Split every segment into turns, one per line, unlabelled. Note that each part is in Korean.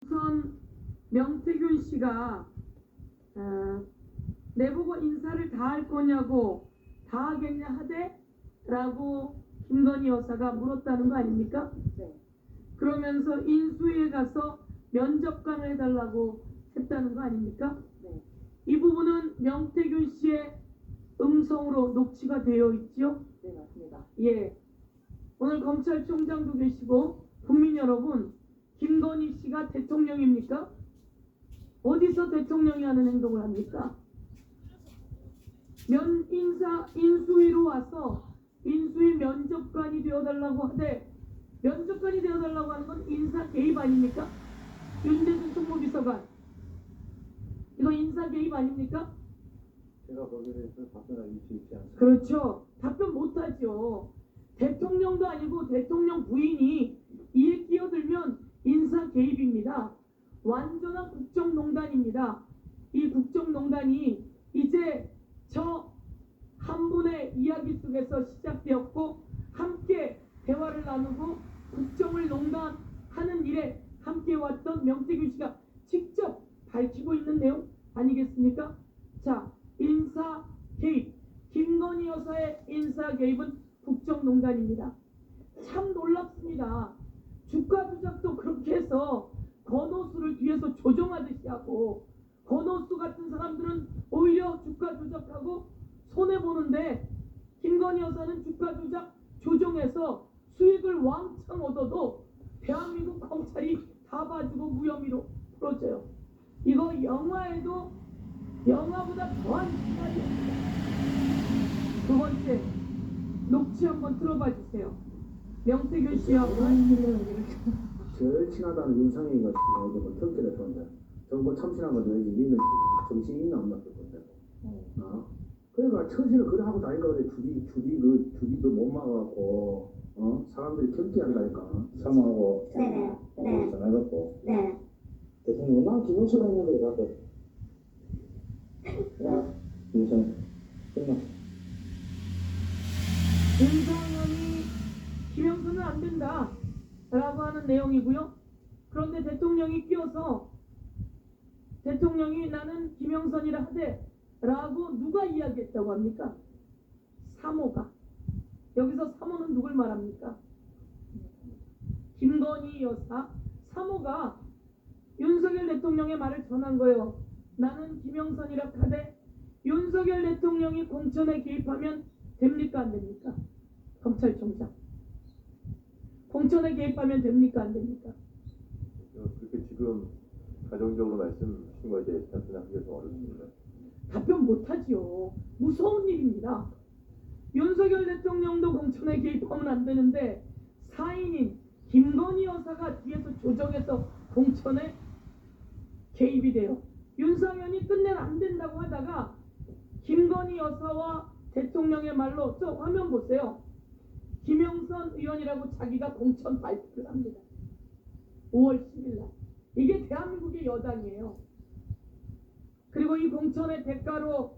우선 명태균 씨가 내보고 인사를 다 할 거냐고 다 하겠냐 하되? 라고 김건희 여사가 물었다는 거 아닙니까?
네.
그러면서 인수위에 가서 면접관을 해달라고 했다는 거 아닙니까?
네.
이 부분은 명태균 씨의 음성으로 녹취가 되어 있죠?
네, 맞습니다.
예. 오늘 검찰총장도 계시고 국민 여러분, 김건희 씨가 대통령입니까? 어디서 대통령이 하는 행동을 합니까? 인수위로 와서 인수위 면접관이 되어달라고 하되, 면접관이 되어달라고 하는 건 인사 개입 아닙니까? 윤대중 총무비서관, 이거 인사 개입 아닙니까?
제가 거기에 대해서 답변할 위치 있지 않습니다.
그렇죠. 답변 못하죠. 대통령도 아니고 대통령 부인이 이에 끼어들면 인사 개입입니다. 완전한 국정농단입니다. 이 국정농단이 이제 저 한 분의 이야기 속에서 시작되었고, 함께 대화를 나누고 국정을 농단하는 일에 함께 왔던 명태균 씨가 직접 밝히고 있는 내용 아니겠습니까? 자, 인사 개입, 김건희 여사의 인사 개입은 국정농단입니다. 참 놀랍습니다. 주가 조작도 그렇게 해서 건호수를 뒤에서 조정하듯이 하고, 건호수 같은 사람들은 오히려 주가 조작하고 손해보는데, 김건희 여사는 주가 조작 조정해서 수익을 왕창 얻어도 대한민국 검찰이 다 봐주고 무혐의로 풀어줘요. 이거 영화에도 영화보다 더한 시나리오입니다. 두 번째, 녹취 한번 들어봐 주세요. 명태균 씨하고
제일 친하다는 윤상현이가 지금 뭐 특기를 했던데 정부 참신한 거죠. 이제 니는 정신이 있나 없나 그건데. 그러니까 처신을 그래 하고 다니까 그래. 주디도 못 막아갖고 사람들이 경기한다니까. 사모하고 전화해갖고 대통령 난 김영철 했는데 가서 야 윤상 끝나.
윤상현이 김영선은 안 된다 라고 하는 내용이고요. 그런데 대통령이 끼어서 대통령이 나는 김영선이라 하되 라고 누가 이야기했다고 합니까? 사모가. 여기서 사모는 누굴 말합니까? 김건희 여사 사모가 윤석열 대통령의 말을 전한 거예요. 나는 김영선이라 하되 윤석열 대통령이 공천에 개입하면 됩니까 안 됩니까? 검찰총장 공천에 개입하면 됩니까 안 됩니까?
그렇게 지금 가정적으로 말씀하신 거에 대해서 답변하기가 좀 어렵습니다.
답변 못하지요. 무서운 일입니다. 윤석열 대통령도 공천에 개입하면 안 되는데 사인인 김건희 여사가 뒤에서 조정해서 공천에 개입이 돼요. 윤상현이 끝내 안 된다고 하다가 김건희 여사와 대통령의 말로, 저 화면 보세요. 김영선 의원이라고 자기가 공천 발표를 합니다. 5월 10일 날. 이게 대한민국의 여당이에요. 그리고 이 공천의 대가로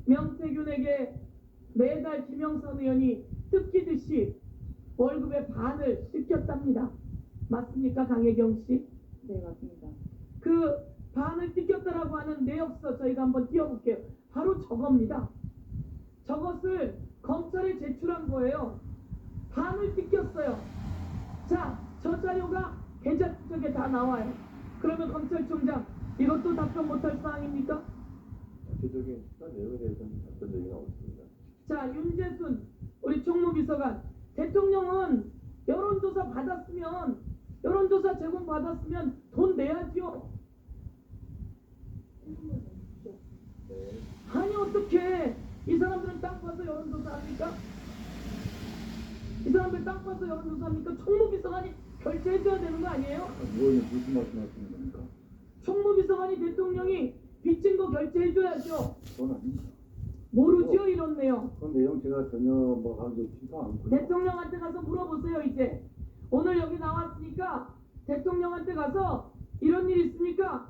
명태균에게 매달 김영선 의원이 뜯기듯이 월급의 반을 뜯겼답니다. 맞습니까, 강혜경 씨?
네, 맞습니다.
그 반을 뜯겼다라고 하는 내역서 저희가 한번 띄워볼게요. 바로 저겁니다. 저것을 검찰에 제출한 거예요. 반을 뜯겼어요. 자, 저 자료가 계좌 쪽에 다 나와요. 그러면 검찰총장 이것도 답변 못할 사항입니까?
구체적인 수사 내용에 대해서는 답변 드리기는 어렵습니다.
자, 윤재순 우리 총무비서관, 대통령은 여론조사 받았으면, 여론조사 제공 받았으면 돈 내야죠. 아니 어떻게 이 사람들은 땅 파서 여론조사 합니까? 이 사람들 땅 파서 여론조사 합니까? 총무비서관이 결제해줘야 되는 거 아니에요?
무슨 말씀하시는 겁니까?
총무비서관이 대통령이 빚진 거 결제해줘야죠.
그건 아닙니다.
모르죠 이런 내용.
그 내용 제가 전혀 뭐 하기 싫다 않고요.
대통령한테 가서 물어보세요. 이제 오늘 여기 나왔으니까 대통령한테 가서 이런 일 있습니까?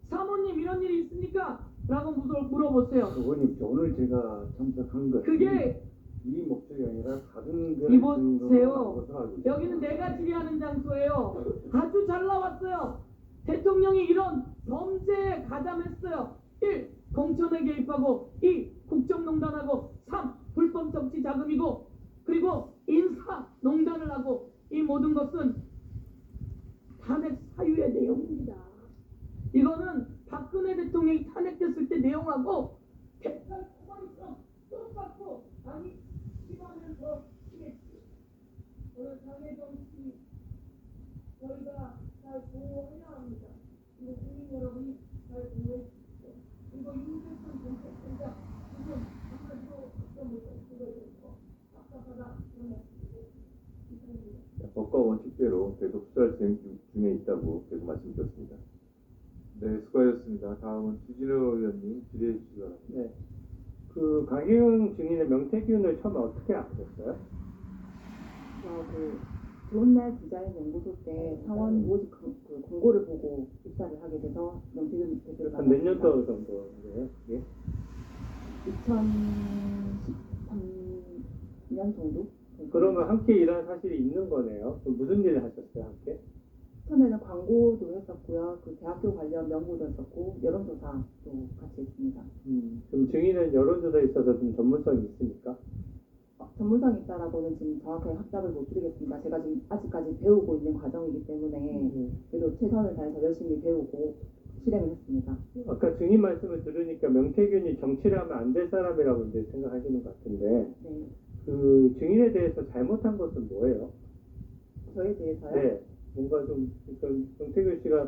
사모님 이런 일이 있습니까? 라고 물어보세요.
그거는 오늘 제가 참석한 것
그게
이 목적이 아니라 다른
이보세요. 여기는 내가 질의하는 장소예요. 아주 잘 나왔 나왔어요. 대통령이 이런 범죄에 가담했어요. 1. 공천에 개입하고 2. 국정농단하고 3. 불법 정치 자금이고 그리고 인사농단을 하고 이 모든 것은 탄핵 사유의 내용입니다. 이거는 박근혜 대통령이 탄핵됐을 때 내용하고 백달 토마리처럼 똑같고 아니 시간을 더 치겠지. 오늘 장애 정치 저희가 잘 보호해야 합니다. 그리고 국민 여러분이 잘 보호해 주십시오. 그리고 윤대선 정책센터 지금 한마디로 걱정을 쓰고 있고 답답하다 그런 말씀이고 이상입니다.
법과 원칙대로 계속 수사를 진행 중에 있다고 계속 말씀드렸습니다. 네, 수고하셨습니다. 다음은 주진우 의원님 질의해 주시기 바랍니다.
네. 그 강혜영 증인의 명태균을 처음에 어떻게 아셨어요?
좋은날 디자인 연구소 때 사원 모집 그 공고를 보고 입사를 하게 돼서 명태균 대표를
한 몇 년도 정도인데요, 그게?
2013년 정도?
그러면 함께 일한 사실이 있는 거네요. 그럼 무슨 일을 하셨어요, 함께?
처음에는 광고도 했었고요. 그 대학교 관련 연구도 했었고 여론조사도 같이 했습니다.
그럼 증인은 여론조사에 있어서 좀 전문성이 있습니까?
전문성이 있다라고는 지금 정확하게 확답을 못 드리겠습니다. 제가 지금 아직까지 배우고 있는 과정이기 때문에 그래도 최선을 다해서 열심히 배우고 실행을 했습니다.
아까 증인 말씀을 들으니까 명태균이 정치를 하면 안 될 사람이라고 이제 생각하시는 것 같은데
네.
그 증인에 대해서 잘못한 것은 뭐예요?
저에 대해서요?
네. 뭔가 좀 그러니까 명태균 씨가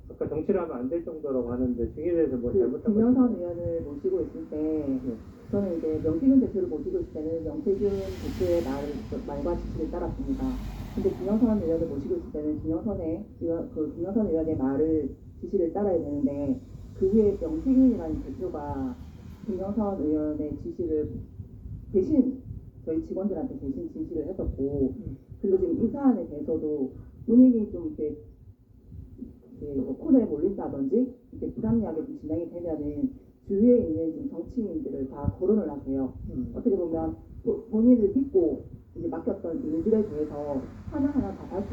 아까 정치를 하면 안 될 정도라고 하는데 증인에 대해서 뭐 잘못한 것
김영선 의원을 모시고 있을 때 저는 이제 명태균 대표를 모시고 있을 때는 명태균 대표의 말과 지시를 따랐습니다. 근데 김영선 의원을 모시고 있을 때는 김영선 의원의 말을 지시를 따라야 되는데 그 후에 명태균이라는 대표가 김영선 의원의 지시를 대신 저희 직원들한테 대신 지시를 했었고 그리고 지금 이 사안에 대해서도 본인이 좀 이렇게 코너에 몰린다든지 이렇게 부담리하게 좀 진행이 되면은 주위에 있는 지금 정치인들을 다 거론을 하세요. 어떻게 보면 본인을 믿고 이제 맡겼던 일들에 대해서 하나하나 다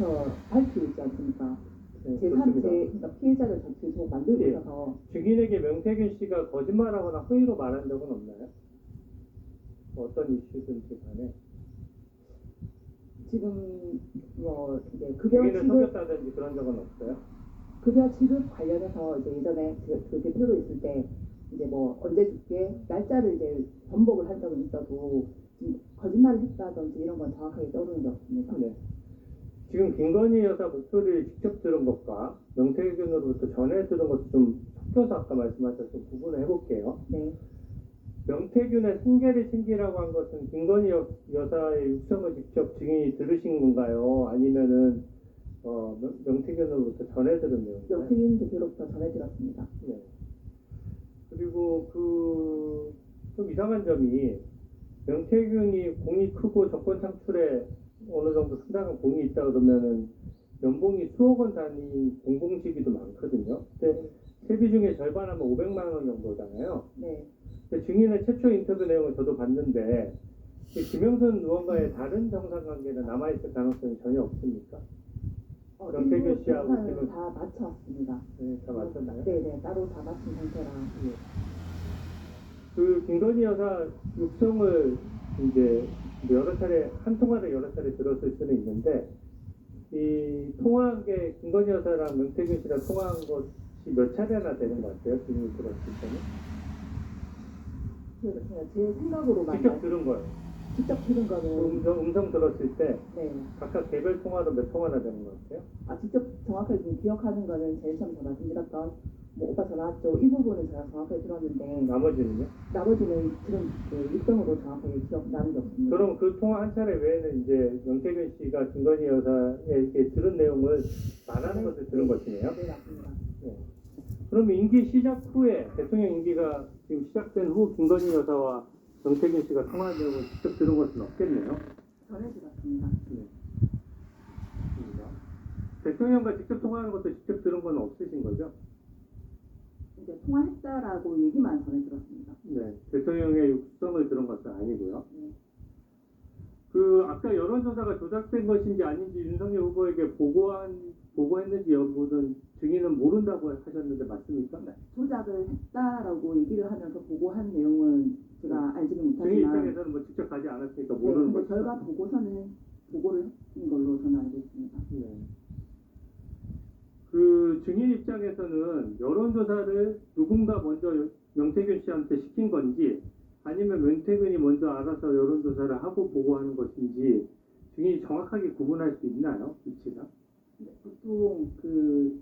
밝히고 있지 않습니까? 그러니까 피해자를 계속 만들고
예.
있어서
증인에게 명태균 씨가 거짓말하거나 허위로 말한 적은 없나요? 어떤 이슈든지 간에
지금 뭐 이제 급여
증인을
지급
속였다든지 그런 적은 없어요?
급여 지급 관련해서 이제 예전에 그 대표로 있을 때 이제 뭐 언제 줄게 날짜를 이제 번복을 한 적은 있어도 지금 거짓말을 했다든지 이런 건 정확하게 떠오르는 게 없습니다.
네. 지금 김건희 여사 목소리를 직접 들은 것과 명태균으로부터 전해 들은 것도 좀 섞여서 아까 말씀하셨던 구분을 해볼게요.
네.
명태균의 생계를 챙기라고 한 것은 김건희 여사의 육성을 직접 증인이 들으신 건가요? 아니면은 명태균으로부터 전해 들은 내용인가요?
명태균 대표로부터 전해 들었습니다.
네. 그리고 좀 이상한 점이 명태균이 공이 크고 정권 창출에 어느 정도 상당한 공이 있다 그러면은 연봉이 수억 원 단위 공공 시기도 많거든요. 근데 세비 중에 절반하면 500만 원 정도잖아요.
네.
근데 증인의 최초 인터뷰 내용을 저도 봤는데 이 김영선 의원과의 다른 정상관계는 남아있을 가능성이 전혀 없습니까? 명태균 씨하고
일부 다 마쳤습니다.
네, 다 맞췄나요?
네네 따로 다 마친 상태라.
그 김건희 여사 육성을 이제 여러 차례 한 통화를 여러 차례 들었을 수는 있는데 이 통화한 게 김건희 여사랑 명태균 씨랑 통화한 것이 몇 차례나 되는 것 같아요? 증인이 들었을 때는
제 생각으로만
직접 들은 거예요.
직접 들은 거는
음성 들었을 때
네.
각각 개별 통화로 몇 통화나 되는 것 같아요?
직접 정확하게 지금 기억하는 거는 제일 처음 말씀드렸던 뭐 오빠 전화 왔죠 이 부분은 제가 정확하게 들었는데
나머지는요?
나머지는 지금 그 육성으로 정확하게 기억나는 게 없습니다.
그럼 그 통화 한 차례 외에는 이제 명태균 씨가 김건희 여사에게 들은 내용을 말하는 것을 들은 것이네요?
네 맞습니다.
네. 그러면 임기 시작 후에 대통령 임기가 지금 시작된 후 김건희 여사와 명태균 씨가 통화한 내용을 직접 들은 것은 없겠네요?
전해 들었습니다.
네. 대통령과 직접 통화하는 것도 직접 들은 건 없으신 거죠?
이제 통화했다라고 얘기만 전해 들었습니다.
네. 대통령의 육성을 들은 것은 아니고요.
네.
그 아까 여론조사가 조작된 것인지 아닌지 윤석열 후보에게 보고한 보고했는지 여부는 증인은 모른다고 하셨는데 맞습니까?
조작을 했다라고 얘기를 하면서 보고한 내용은 제가 알지는
증인
못하지만
입장에서는 뭐 직접 가지 않았으니까
네,
모르는
근데
거죠.
결과 보고서는 보고를 했는 걸로 저는 알고 있습니다.
네. 그 증인 입장에서는 여론조사를 누군가 먼저 명태균 씨한테 시킨 건지 아니면 명태균이 먼저 알아서 여론조사를 하고 보고하는 것인지 증인이 정확하게 구분할 수 있나요? 위치가?
보통 그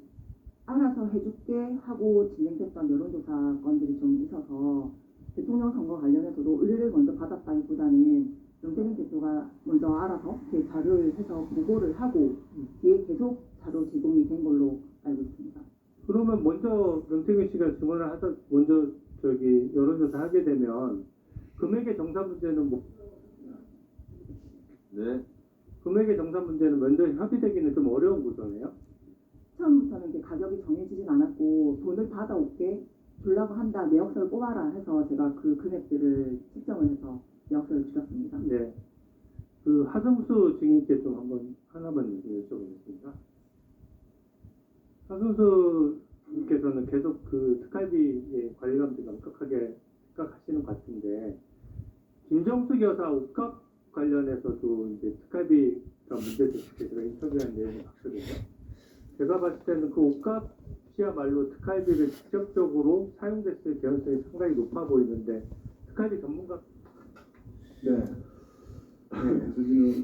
알아서 해줄게 하고 진행됐던 여론조사 건들이 좀 있어서 대통령 선거 관련해서도 의뢰를 먼저 받았다기보다는 명태균 대표가 먼저 알아서 이렇게 자료를 해서 보고를 하고 뒤에 계속 자료 제공이 된 걸로 알고 있습니다.
그러면 먼저 명태균 씨가 증언을 하다 먼저 여론조사 하게 되면 금액의 정산 문제는
네.
금액의 정산 문제는 면접이 합의되기는 좀 어려운 구조네요.
처음부터는 이제 가격이 정해지진 않았고 돈을 받아올게 주려고 한다 내역서를 뽑아라 해서 제가 그 금액들을 측정을 해서 내역서를 주셨습니다.
네. 그 하승수 증인께 좀 한번 하나만 여쭤보겠습니다. 하승수 님께서는 계속 그 특활비의 관리감들이 엄격하게 생각하시는 것 같은데 김정숙 여사 옷값 관련해서도 이제 특활비가 문제될 때 제가 인터뷰한 내용이 봤거든요. 제가 봤을 때는 그 옷값이야말로 특활비를 직접적으로 사용됐을 개연성이 상당히 높아 보이는데 특활비 전문가
네. 주진우